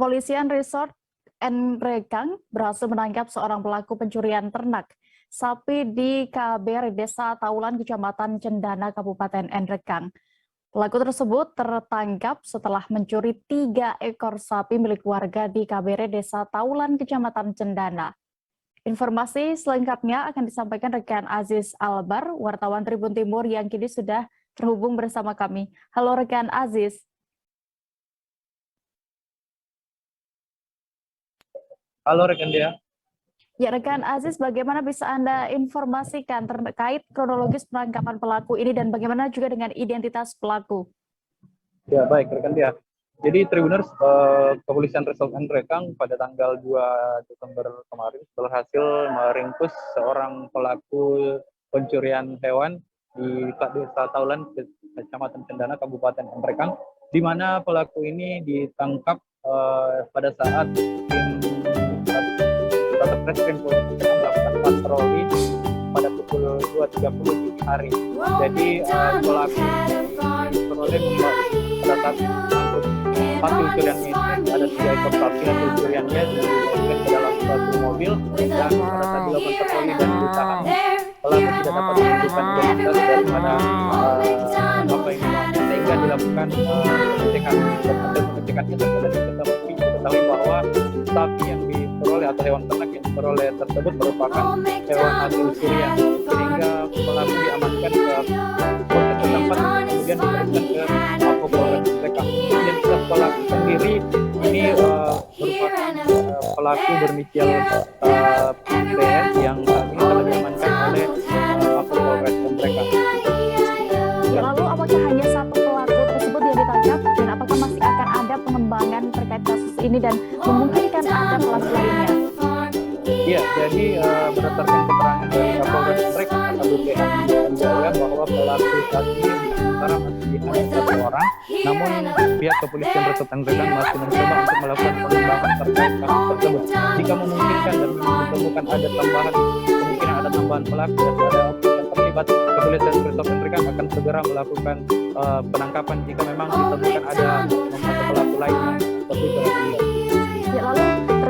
Kepolisian Resort Enrekang berhasil menangkap seorang pelaku pencurian ternak sapi di KBR Desa Taulan, Kecamatan Cendana, Kabupaten Enrekang. Pelaku tersebut tertangkap setelah mencuri 3 ekor sapi milik warga di KBR Desa Taulan, Kecamatan Cendana. Informasi selengkapnya akan disampaikan rekan Aziz Albar, wartawan Tribun Timur yang kini sudah terhubung bersama kami. Halo rekan Aziz. Halo rekan Dia. Ya rekan Aziz, bagaimana bisa Anda informasikan terkait kronologis penangkapan pelaku ini dan bagaimana juga dengan identitas pelaku? Ya baik rekan Dia. Jadi Tribuners, Kepolisian Resort Enrekang pada tanggal 2 Desember kemarin berhasil meringkus seorang pelaku pencurian hewan di Desa Taulan, Kecamatan Cendana, Kabupaten Enrekang, di mana pelaku ini ditangkap pada saat Satreskrim Polri melakukan patroli pada pukul 2.30 dini hari. Jadi pelaku diperoleh pada saat hasil curian ini ada 3 ekor sapi hasil curiannya dimasukkan ke dalam suatu mobil, dan pada saat dilakukan patroli dan ditahan, pelaku tidak dapat menunjukkan identitas daripada apa yang dilakukan, sehingga dilakukan pengecekan. Dan hasil pengecekannya diketahui bahwa sapi yang diperoleh atau hewan ternak yang diperoleh tersebut merupakan hewan hasil curian, sehingga pelaku diamankan ke polsek setempat kemudian diserahkan ke Mapolres Enrekang. Identitas pelaku sendiri ini merupakan pelaku berinisial PS yang saat ini telah diamankan oleh Mapolres Enrekang. Lalu apakah hanya satu pelaku tersebut yang ditangkap dan apakah masih akan ada pengembangan terkait kasus ini dan memungkinkan ada pelaku lainnya? Iya, jadi berdasarkan keterangan dari Kapolres Enrekang AKBP Andi Anjaya bahwa pelaku saat ini sementara masih hanya 1 orang, namun pihak Kepolisian Resort Enrekang masih mencoba untuk melakukan pengembangan terkait kasus tersebut. Jika memungkinkan dan ditemukan ada tambahan, kemungkinan ada tambahan pelaku dan ada yang terlibat, Kepolisian Resort Enrekang akan segera melakukan penangkapan jika memang ditemukan ada pelaku lain yang terlibat. Ya, lalu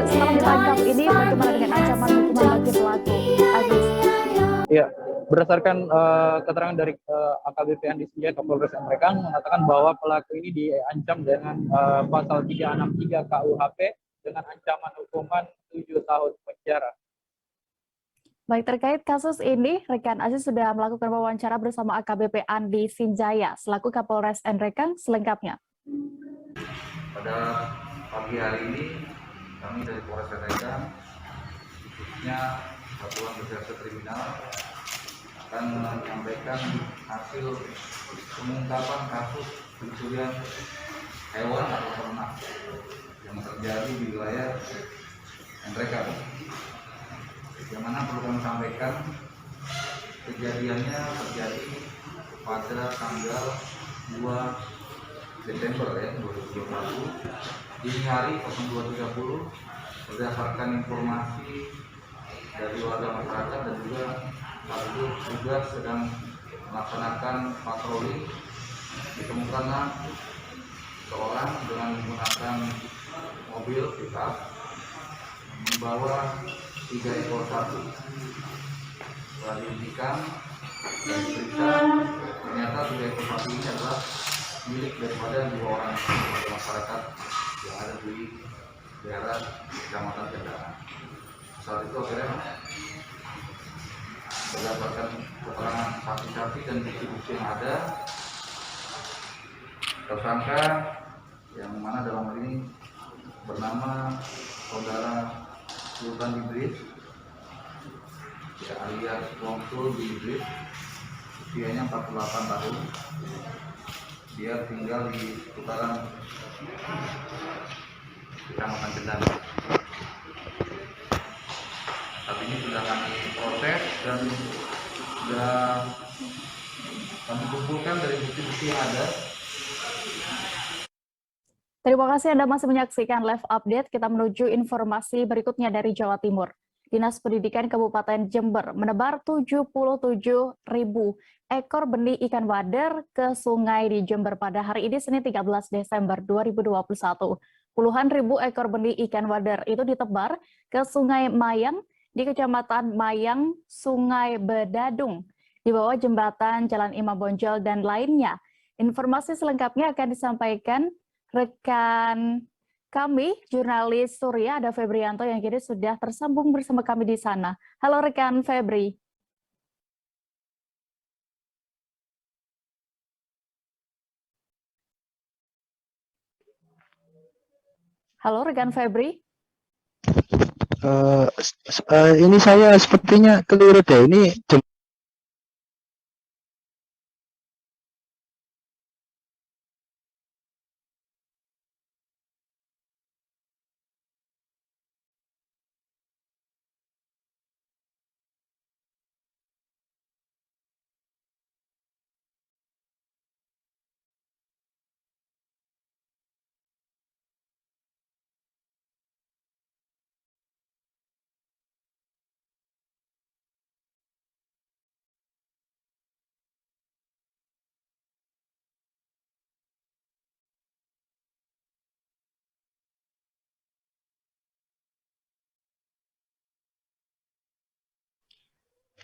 setelah ditangkap ini bagaimana dengan ancaman hukuman bagi pelaku, Aziz? Ya, berdasarkan keterangan dari AKBP Andi Anjaya Kapolres Enrekang mengatakan bahwa pelaku ini diancam dengan pasal 363 KUHP dengan ancaman hukuman 7 tahun penjara. Baik, terkait kasus ini, rekan Aziz sudah melakukan wawancara bersama AKBP Andi Sinjaya selaku Kapolres Enrekang. Selengkapnya. Pada pagi hari ini kami dari Polres Enrekang, khususnya Satuan Reserse Kriminal, akan menyampaikan hasil pengungkapan kasus pencurian hewan atau ternak yang terjadi di wilayah Enrekang. Yang mana perlu kami sampaikan, kejadiannya terjadi pada tanggal 2 Desember 2021 dini hari 02.30 berdasarkan informasi dari warga masyarakat dan juga tugas sedang melaksanakan patroli, ditemukanlah seorang dengan menggunakan mobil pickup membawa 3 ekor sapi. Setelah dihentikan dan diperiksa, ternyata 3 ekor sapi ini adalah milik daripada 2 orang masyarakat yang ada di daerah Kecamatan Cendana. Saat itu akhirnya berdasarkan keterangan saksi-saksi dan bukti-bukti yang ada, tersangka yang mana dalam hal ini bernama saudara Sultan Idris, alias Wongsul Idris, usianya 48 tahun. Dia tinggal di seputaran Kecamatan Cendana. Saat ini sudah kami proses dan sudah kami kumpulkan dari bukti-bukti yang ada. Terima kasih Anda masih menyaksikan live update. Kita menuju informasi berikutnya dari Jawa Timur. Dinas Pendidikan Kabupaten Jember menebar 77.000 ekor benih ikan wader ke sungai di Jember pada hari ini Senin 13 Desember 2021. Puluhan ribu ekor benih ikan wader itu ditebar ke Sungai Mayang di Kecamatan Mayang, Sungai Bedadung, di bawah jembatan Jalan Imam Bonjol dan lainnya. Informasi selengkapnya akan disampaikan rekan kami, jurnalis Surya, ada Febrianto yang kini sudah tersambung bersama kami di sana. Halo rekan Febri. Halo rekan Febri. Ini saya sepertinya keliru deh. Ini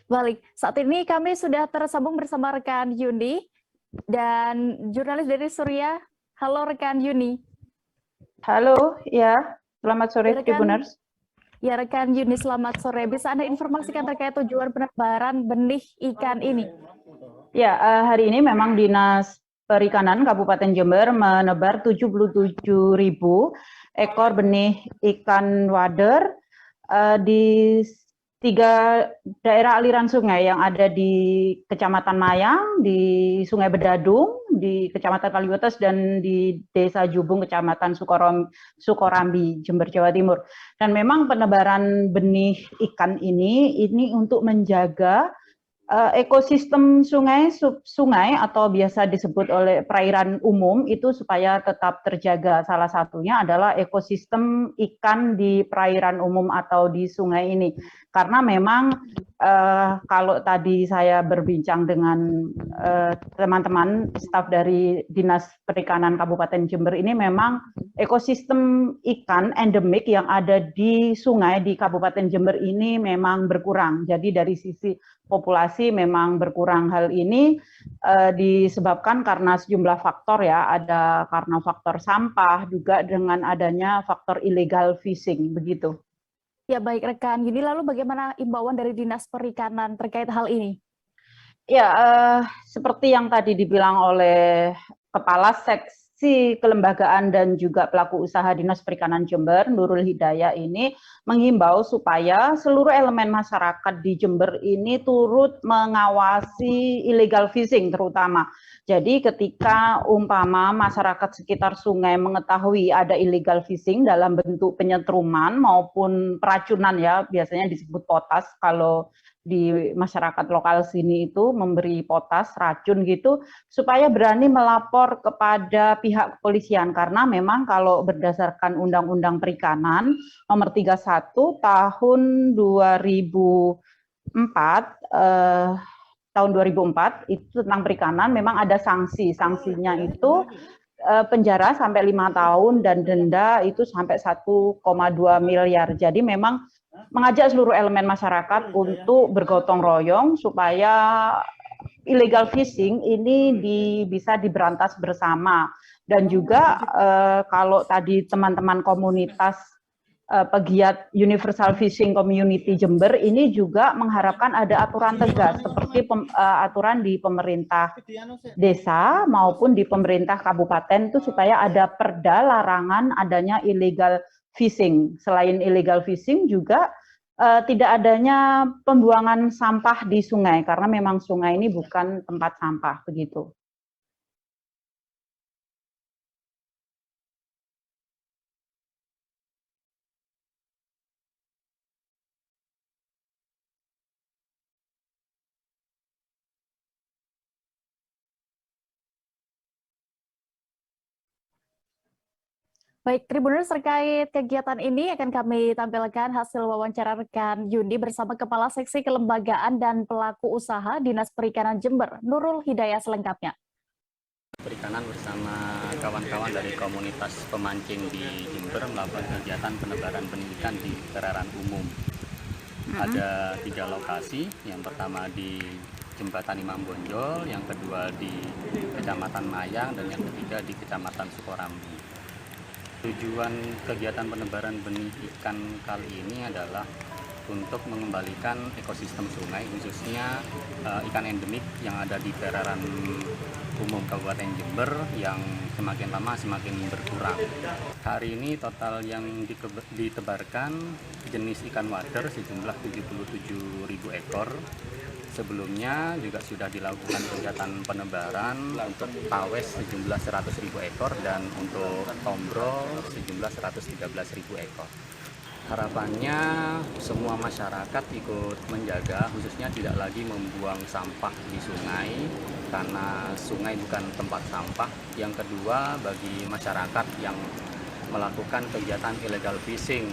Balik, saat ini kami sudah tersambung bersama rekan Yuni dan jurnalis dari Surya. Halo rekan Yuni. Halo, ya. Selamat sore, Tribuners. Ya rekan Yuni, selamat sore. Bisa Anda informasikan terkait tujuan penebaran benih ikan ini? Ya, hari ini memang Dinas Perikanan Kabupaten Jember menebar 77.000 ekor benih ikan wader di 3 daerah aliran sungai yang ada di Kecamatan Mayang, di Sungai Bedadung, di Kecamatan Kaliwates, dan di Desa Jubung, Kecamatan Sukorambi, Jember, Jawa Timur. Dan memang penebaran benih ikan ini untuk menjaga ekosistem sungai atau biasa disebut oleh perairan umum itu supaya tetap terjaga. Salah satunya adalah ekosistem ikan di perairan umum atau di sungai ini. Karena memang kalau tadi saya berbincang dengan teman-teman staf dari Dinas Perikanan Kabupaten Jember, ini memang ekosistem ikan endemik yang ada di sungai di Kabupaten Jember ini memang berkurang. Jadi dari sisi populasi memang berkurang. Hal ini disebabkan karena sejumlah faktor ya, ada karena faktor sampah, juga dengan adanya faktor illegal fishing, begitu. Ya baik rekan, Yuni, lalu bagaimana imbauan dari Dinas Perikanan terkait hal ini? Ya, seperti yang tadi dibilang oleh Kepala Seksi Kelembagaan dan juga pelaku usaha Dinas Perikanan Jember, Nurul Hidayah, ini menghimbau supaya seluruh elemen masyarakat di Jember ini turut mengawasi illegal fishing terutama. Jadi ketika umpama masyarakat sekitar sungai mengetahui ada illegal fishing dalam bentuk penyetruman maupun peracunan ya, biasanya disebut potas kalau di masyarakat lokal sini itu memberi potas, racun gitu, supaya berani melapor kepada pihak kepolisian. Karena memang kalau berdasarkan Undang-Undang Perikanan nomor 31 tahun 2004 itu tentang perikanan, memang ada sanksi. Sanksinya itu penjara sampai 5 tahun dan denda itu sampai 1,2 miliar. Jadi memang mengajak seluruh elemen masyarakat untuk bergotong royong supaya illegal fishing ini bisa diberantas bersama. Dan juga kalau tadi teman-teman komunitas pegiat Universal Fishing Community Jember ini juga mengharapkan ada aturan tegas seperti aturan di pemerintah desa maupun di pemerintah kabupaten itu supaya ada perda larangan adanya illegal fishing. Selain illegal fishing juga tidak adanya pembuangan sampah di sungai karena memang sungai ini bukan tempat sampah, begitu. Baik, Tribuners, terkait kegiatan ini akan kami tampilkan hasil wawancara rekan Yuni bersama Kepala Seksi Kelembagaan dan Pelaku Usaha Dinas Perikanan Jember, Nurul Hidayah selengkapnya. Perikanan bersama kawan-kawan dari komunitas pemancing di Jember melakukan kegiatan penebaran benih ikan di perairan umum. Ada 3 lokasi, yang pertama di Jembatan Imam Bonjol, yang kedua di Kecamatan Mayang, dan yang ketiga di Kecamatan Sukorambi. Tujuan kegiatan penebaran benih ikan kali ini adalah untuk mengembalikan ekosistem sungai, khususnya ikan endemik yang ada di perairan umum Kabupaten Jember yang semakin lama semakin berkurang. Hari ini total yang ditebarkan jenis ikan wader sejumlah 77.000 ekor. Sebelumnya juga sudah dilakukan kegiatan penebaran untuk tawes sejumlah 100.000 ekor dan untuk tombrol sejumlah 113.000 ekor. Harapannya semua masyarakat ikut menjaga, khususnya tidak lagi membuang sampah di sungai, karena sungai bukan tempat sampah. Yang kedua, bagi masyarakat yang melakukan kegiatan illegal fishing,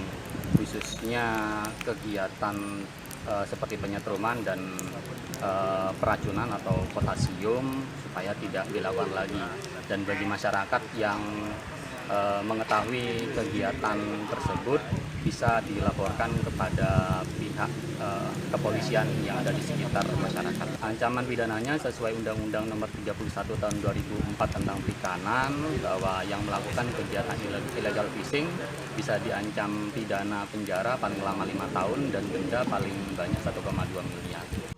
khususnya kegiatan seperti penyetruman dan peracunan atau potasium, supaya tidak dilakukan lagi. Dan bagi masyarakat yang mengetahui kegiatan tersebut, bisa dilaporkan kepada pihak kepolisian yang ada di sekitar masyarakat. Ancaman pidananya sesuai Undang-Undang Nomor 31 Tahun 2004 tentang perikanan, bahwa yang melakukan kegiatan illegal fishing bisa diancam pidana penjara paling lama 5 tahun dan denda paling banyak 1,2 miliar.